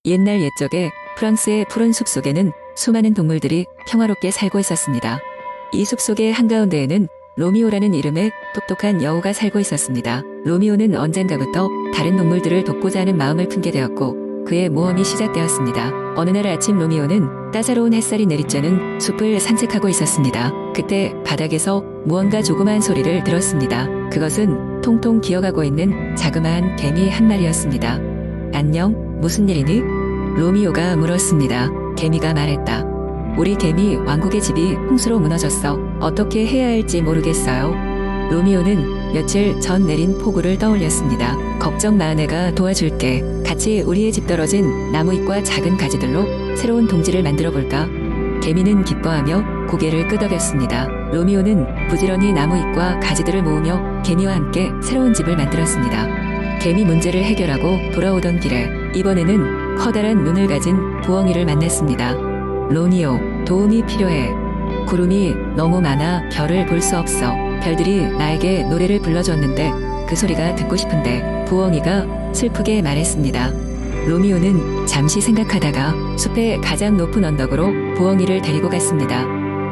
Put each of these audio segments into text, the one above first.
옛날 옛적에 프랑스의 푸른 숲속에는 수많은 동물들이 평화롭게 살고 있었습니다. 이 숲속의 한가운데에는 로미오라는 이름의 똑똑한 여우가 살고 있었습니다. 로미오는 언젠가부터 다른 동물들을 돕고자 하는 마음을 품게 되었고 그의 모험이 시작되었습니다. 어느 날 아침 로미오는 따사로운 햇살이 내리쬐는 숲을 산책하고 있었습니다. 그때 바닥에서 무언가 조그마한 소리를 들었습니다. 그것은 통통 기어가고 있는 자그마한 개미 한 마리였습니다. 안녕, 무슨 일이니? 로미오가 물었습니다. 개미가 말했다. 우리 개미 왕국의 집이 홍수로 무너졌어. 어떻게 해야 할지 모르겠어요. 로미오는 며칠 전 내린 폭우를 떠올렸습니다. 걱정 마, 내가 도와줄게. 같이 우리의 집 떨어진 나무잎과 작은 가지들로 새로운 동지를 만들어 볼까? 개미는 기뻐하며 고개를 끄덕였습니다. 로미오는 부지런히 나무잎과 가지들을 모으며 개미와 함께 새로운 집을 만들었습니다. 개미 문제를 해결하고 돌아오던 길에 이번에는 커다란 눈을 가진 부엉이를 만났습니다. 로미오, 도움이 필요해. 구름이 너무 많아 별을 볼 수 없어. 별들이 나에게 노래를 불러줬는데 그 소리가 듣고 싶은데. 부엉이가 슬프게 말했습니다. 로미오는 잠시 생각하다가 숲의 가장 높은 언덕으로 부엉이를 데리고 갔습니다.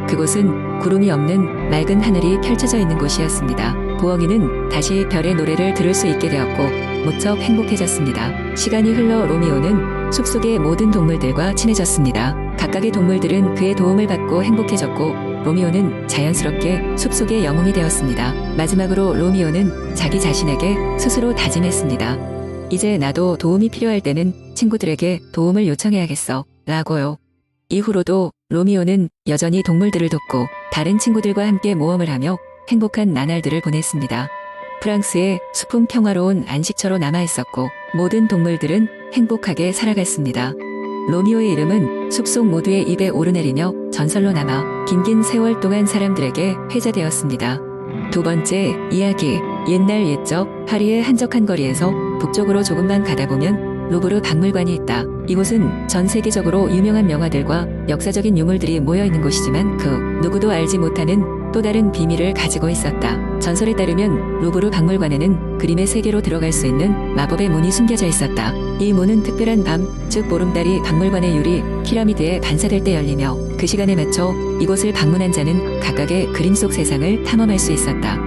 그곳은 구름이 없는 맑은 하늘이 펼쳐져 있는 곳이었습니다. 부엉이는 다시 별의 노래를 들을 수 있게 되었고 무척 행복해졌습니다. 시간이 흘러 로미오는 숲속의 모든 동물들과 친해졌습니다. 각각의 동물들은 그의 도움을 받고 행복해졌고 로미오는 자연스럽게 숲속의 영웅이 되었습니다. 마지막으로 로미오는 자기 자신에게 스스로 다짐했습니다. 이제 나도 도움이 필요할 때는 친구들에게 도움을 요청해야겠어. 라고요. 이후로도 로미오는 여전히 동물들을 돕고 다른 친구들과 함께 모험을 하며 행복한 나날들을 보냈습니다. 프랑스의 숲은 평화로운 안식처로 남아있었고 모든 동물들은 행복하게 살아갔습니다. 로미오의 이름은 숲속 모두의 입에 오르내리며 전설로 남아 긴 세월 동안 사람들에게 회자되었습니다. 두 번째 이야기. 옛날 옛적 파리의 한적한 거리에서 북쪽으로 조금만 가다 보면 루브르 박물관이 있다. 이곳은 전 세계적으로 유명한 명화들과 역사적인 유물들이 모여있는 곳이지만 그 누구도 알지 못하는 또 다른 비밀을 가지고 있었다. 전설에 따르면 루브르 박물관에는 그림의 세계로 들어갈 수 있는 마법의 문이 숨겨져 있었다. 이 문은 특별한 밤, 즉 보름달이 박물관의 유리, 피라미드에 반사될 때 열리며 그 시간에 맞춰 이곳을 방문한 자는 각각의 그림 속 세상을 탐험할 수 있었다.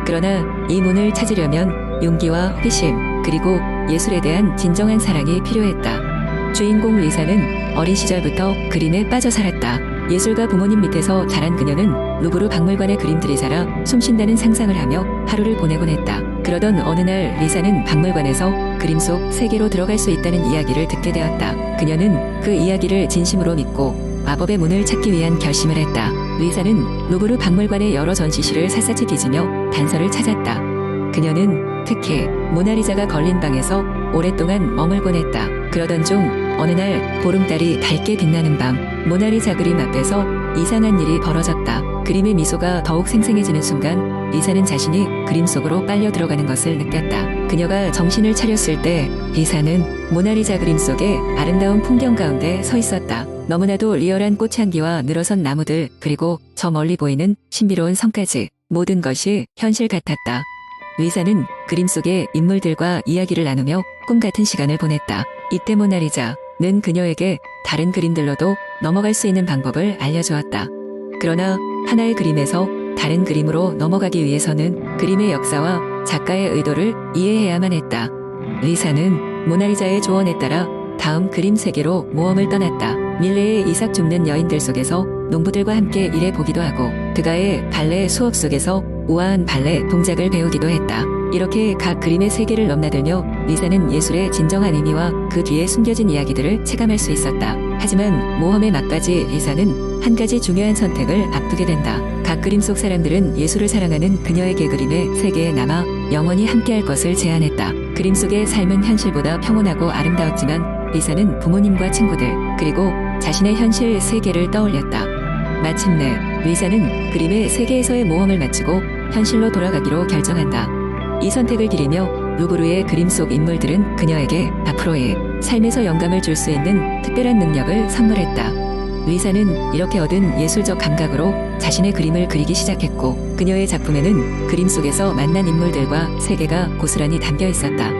그러나 이 문을 찾으려면 용기와 호기심, 그리고 예술에 대한 진정한 사랑이 필요했다. 주인공 리사는 어린 시절부터 그림에 빠져 살았다. 예술가 부모님 밑에서 자란 그녀는 루브르 박물관의 그림들이 살아 숨쉰다는 상상을 하며 하루를 보내곤 했다. 그러던 어느 날 리사는 박물관에서 그림 속 세계로 들어갈 수 있다는 이야기를 듣게 되었다. 그녀는 그 이야기를 진심으로 믿고 마법의 문을 찾기 위한 결심을 했다. 리사는 루브르 박물관의 여러 전시실을 샅샅이 뒤지며 단서를 찾았다. 그녀는 특히 모나리자가 걸린 방에서 오랫동안 머물곤 했다. 그러던 중 어느 날 보름달이 밝게 빛나는 밤, 모나리자 그림 앞에서 이상한 일이 벌어졌다. 그림의 미소가 더욱 생생해지는 순간 리사는 자신이 그림 속으로 빨려 들어가는 것을 느꼈다. 그녀가 정신을 차렸을 때 리사는 모나리자 그림 속의 아름다운 풍경 가운데 서 있었다. 너무나도 리얼한 꽃향기와 늘어선 나무들, 그리고 저 멀리 보이는 신비로운 성까지 모든 것이 현실 같았다. 리사는 그림 속의 인물들과 이야기를 나누며 꿈 같은 시간을 보냈다. 이때 모나리자는 그녀에게 다른 그림들로도 넘어갈 수 있는 방법을 알려주었다. 그러나 하나의 그림에서 다른 그림으로 넘어가기 위해서는 그림의 역사와 작가의 의도를 이해해야만 했다. 리사는 모나리자의 조언에 따라 다음 그림 세계로 모험을 떠났다. 밀레의 이삭 줍는 여인들 속에서 농부들과 함께 일해보기도 하고 드가의 발레 수업 속에서 우아한 발레 동작을 배우기도 했다. 이렇게 각 그림의 세계를 넘나들며 리사는 예술의 진정한 의미와 그 뒤에 숨겨진 이야기들을 체감할 수 있었다. 하지만 모험의 막바지 리사는 한 가지 중요한 선택을 앞두게 된다. 각 그림 속 사람들은 예술을 사랑하는 그녀에게 그림의 세계에 남아 영원히 함께할 것을 제안했다. 그림 속의 삶은 현실보다 평온하고 아름다웠지만 리사는 부모님과 친구들, 그리고 자신의 현실 세계를 떠올렸다. 마침내 리사는 그림의 세계에서의 모험을 마치고 현실로 돌아가기로 결정한다. 이 선택을 기리며 루브르의 그림 속 인물들은 그녀에게 앞으로의 삶에서 영감을 줄 수 있는 특별한 능력을 선물했다. 리사는 이렇게 얻은 예술적 감각으로 자신의 그림을 그리기 시작했고 그녀의 작품에는 그림 속에서 만난 인물들과 세계가 고스란히 담겨 있었다.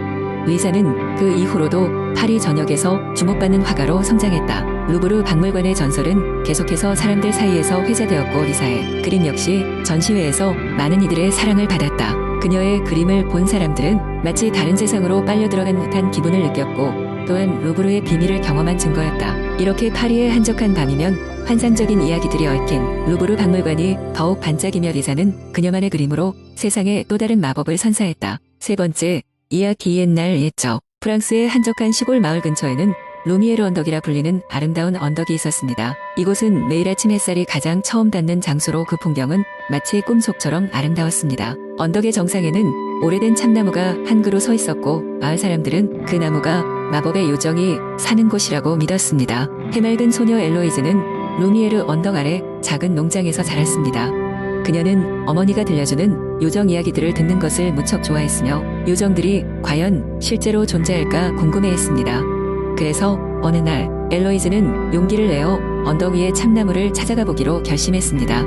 리사는 그 이후로도 파리 전역에서 주목받는 화가로 성장했다. 루브르 박물관의 전설은 계속해서 사람들 사이에서 회자되었고 리사의 그림 역시 전시회에서 많은 이들의 사랑을 받았다. 그녀의 그림을 본 사람들은 마치 다른 세상으로 빨려 들어간 듯한 기분을 느꼈고 또한 루브르의 비밀을 경험한 증거였다. 이렇게 파리의 한적한 밤이면 환상적인 이야기들이 얽힌 루브르 박물관이 더욱 반짝이며 리사는 그녀만의 그림으로 세상에 또 다른 마법을 선사했다. 세 번째, 이아 기엔날 옛적. 프랑스의 한적한 시골 마을 근처에는 루미에르 언덕이라 불리는 아름다운 언덕이 있었습니다. 이곳은 매일 아침 햇살이 가장 처음 닿는 장소로 그 풍경은 마치 꿈속처럼 아름다웠습니다. 언덕의 정상에는 오래된 참나무가 한 그루 서 있었고 마을 사람들은 그 나무가 마법의 요정이 사는 곳이라고 믿었습니다. 해맑은 소녀 엘로이즈는 루미에르 언덕 아래 작은 농장에서 자랐습니다. 그녀는 어머니가 들려주는 요정 이야기들을 듣는 것을 무척 좋아했으며 요정들이 과연 실제로 존재할까 궁금해했습니다. 그래서 어느 날 엘로이즈는 용기를 내어 언덕 위의 참나무를 찾아가 보기로 결심했습니다.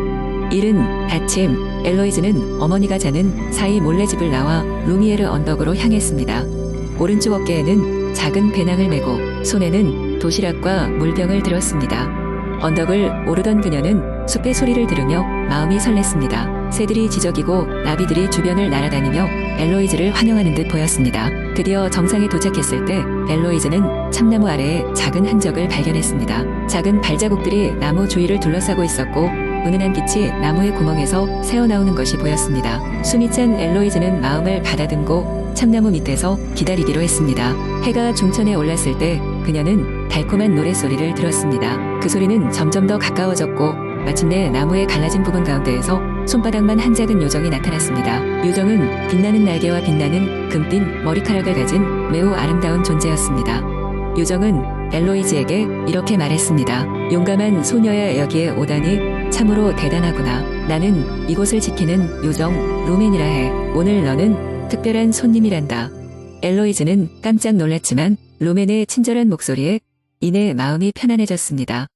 이른 아침 엘로이즈는 어머니가 자는 사이 몰래 집을 나와 루미에르 언덕으로 향했습니다. 오른쪽 어깨에는 작은 배낭을 메고 손에는 도시락과 물병을 들었습니다. 언덕을 오르던 그녀는 숲의 소리를 들으며 마음이 설렜습니다. 새들이 지저귀고 나비들이 주변을 날아다니며 엘로이즈를 환영하는 듯 보였습니다. 드디어 정상에 도착했을 때 엘로이즈는 참나무 아래에 작은 흔적을 발견했습니다. 작은 발자국들이 나무 주위를 둘러싸고 있었고 은은한 빛이 나무의 구멍에서 새어나오는 것이 보였습니다. 숨이 찬 엘로이즈는 마음을 가다듬고 참나무 밑에서 기다리기로 했습니다. 해가 중천에 올랐을 때 그녀는 달콤한 노랫소리를 들었습니다. 그 소리는 점점 더 가까워졌고 마침내 나무의 갈라진 부분 가운데에서 손바닥만 한 작은 요정이 나타났습니다. 요정은 빛나는 날개와 빛나는 금빛 머리카락을 가진 매우 아름다운 존재였습니다. 요정은 엘로이즈에게 이렇게 말했습니다. 용감한 소녀야, 여기에 오다니 참으로 대단하구나. 나는 이곳을 지키는 요정 루멘이라 해. 오늘 너는 특별한 손님이란다. 엘로이즈는 깜짝 놀랐지만 루멘의 친절한 목소리에 이내 마음이 편안해졌습니다.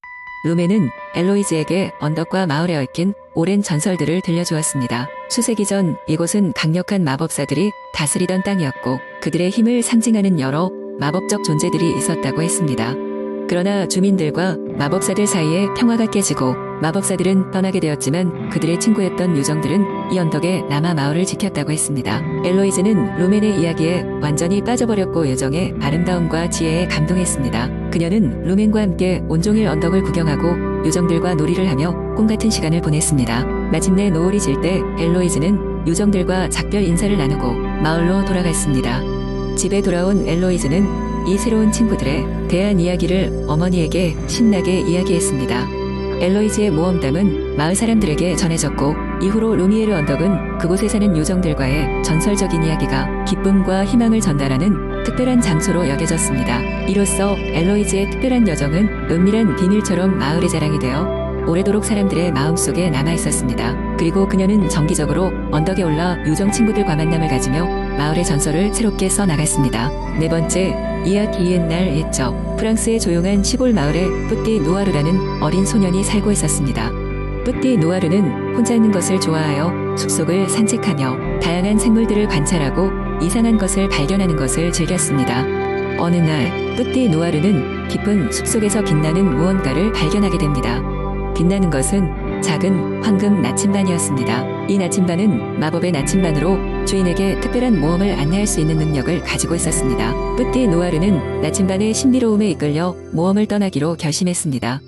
루멘은 엘로이즈에게 언덕과 마을에 얽힌 오랜 전설들을 들려주었습니다. 수세기 전 이곳은 강력한 마법사들이 다스리던 땅이었고 그들의 힘을 상징하는 여러 마법적 존재들이 있었다고 했습니다. 그러나 주민들과 마법사들 사이에 평화가 깨지고 마법사들은 떠나게 되었지만 그들의 친구였던 요정들은 이 언덕에 남아 마을을 지켰다고 했습니다. 엘로이즈는 루멘의 이야기에 완전히 빠져버렸고 요정의 아름다움과 지혜에 감동했습니다. 그녀는 루멘과 함께 온종일 언덕을 구경하고 요정들과 놀이를 하며 꿈같은 시간을 보냈습니다. 마침내 노을이 질 때 엘로이즈는 요정들과 작별 인사를 나누고 마을로 돌아갔습니다. 집에 돌아온 엘로이즈는 이 새로운 친구들의 대한 이야기를 어머니에게 신나게 이야기했습니다. 엘로이즈의 모험담은 마을 사람들에게 전해졌고 이후로 루미에르 언덕은 그곳에 사는 요정들과의 전설적인 이야기가 기쁨과 희망을 전달하는 특별한 장소로 여겨졌습니다. 이로써 엘로이즈의 특별한 여정은 은밀한 비밀처럼 마을의 자랑이 되어 오래도록 사람들의 마음속에 남아있었습니다. 그리고 그녀는 정기적으로 언덕에 올라 요정 친구들과 만남을 가지며 마을의 전설을 새롭게 써나갔습니다. 네 번째, 이아 기엔날 옛적. 프랑스의 조용한 시골 마을에 뿌띠 노아르라는 어린 소년이 살고 있었습니다. 뿌띠 노아르는 혼자 있는 것을 좋아하여 숲속을 산책하며 다양한 생물들을 관찰하고 이상한 것을 발견하는 것을 즐겼습니다. 어느 날 뿌띠 노아르는 깊은 숲속에서 빛나는 무언가를 발견하게 됩니다. 빛나는 것은 작은 황금 나침반이었습니다. 이 나침반은 마법의 나침반으로 주인에게 특별한 모험을 안내할 수 있는 능력을 가지고 있었습니다. 뿌띠 노아르는 나침반의 신비로움에 이끌려 모험을 떠나기로 결심했습니다.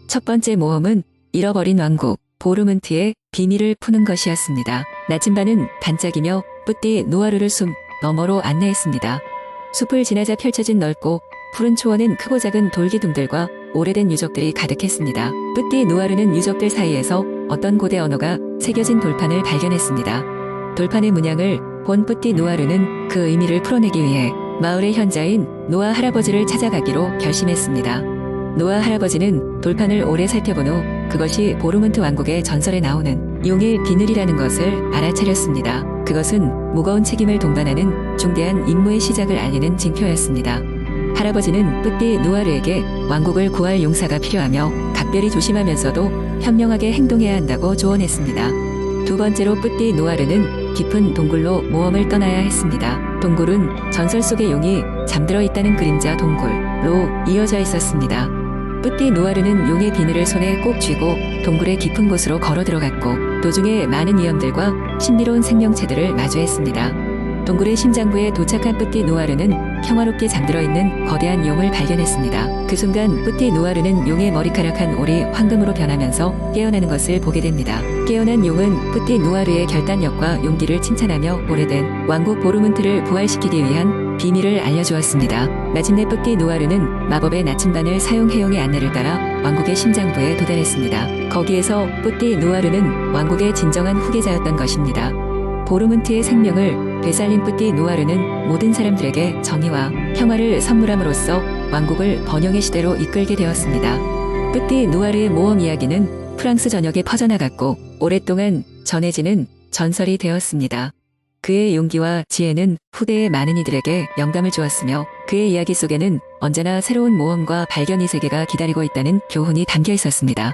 첫 번째 모험은 잃어버린 왕국 보르문트의 비밀을 푸는 것이었습니다. 나침반은 반짝이며 뿌띠 노아르를 숲 너머로 안내했습니다. 숲을 지나자 펼쳐진 넓고 푸른 초원엔 크고 작은 돌기둥들과 오래된 유적들이 가득했습니다. 뿌띠 노아르는 유적들 사이에서 어떤 고대 언어가 새겨진 돌판을 발견했습니다. 돌판의 문양을 본 뿌띠 노아르는 그 의미를 풀어내기 위해 마을의 현자인 노아 할아버지를 찾아가기로 결심했습니다. 노아 할아버지는 돌판을 오래 살펴본 후 그것이 보르문트 왕국의 전설에 나오는 용의 비늘이라는 것을 알아차렸습니다. 그것은 무거운 책임을 동반하는 중대한 임무의 시작을 알리는 징표였습니다. 할아버지는 뿌띠 노아르에게 왕국을 구할 용사가 필요하며 각별히 조심하면서도 현명하게 행동해야 한다고 조언했습니다. 두 번째로 뿌띠 노아르는 깊은 동굴로 모험을 떠나야 했습니다. 동굴은 전설 속의 용이 잠들어 있다는 그림자 동굴로 이어져 있었습니다. 뿌띠 누아르는 용의 비늘을 손에 꼭 쥐고 동굴의 깊은 곳으로 걸어 들어갔고 도중에 많은 위험들과 신비로운 생명체들을 마주했습니다. 동굴의 심장부에 도착한 뿌띠 누아르는 평화롭게 잠들어 있는 거대한 용을 발견했습니다. 그 순간 뿌띠 누아르는 용의 머리카락 한 올이 황금으로 변하면서 깨어나는 것을 보게 됩니다. 깨어난 용은 뿌띠 누아르의 결단력과 용기를 칭찬하며 오래된 왕국 보르문트를 부활시키기 위한 비밀을 알려주었습니다. 마침내 뿌띠 누아르는 마법의 나침반을 사용 해용의 안내를 따라 왕국의 심장부에 도달했습니다. 거기에서 뿌띠 누아르는 왕국의 진정한 후계자였던 것입니다. 보르문트의 생명을 되살린 뿌띠 누아르는 모든 사람들에게 정의와 평화를 선물함으로써 왕국을 번영의 시대로 이끌게 되었습니다. 뿌띠 누아르의 모험 이야기는 프랑스 전역에 퍼져나갔고 오랫동안 전해지는 전설이 되었습니다. 그의 용기와 지혜는 후대의 많은 이들에게 영감을 주었으며 그의 이야기 속에는 언제나 새로운 모험과 발견의 세계가 기다리고 있다는 교훈이 담겨 있었습니다.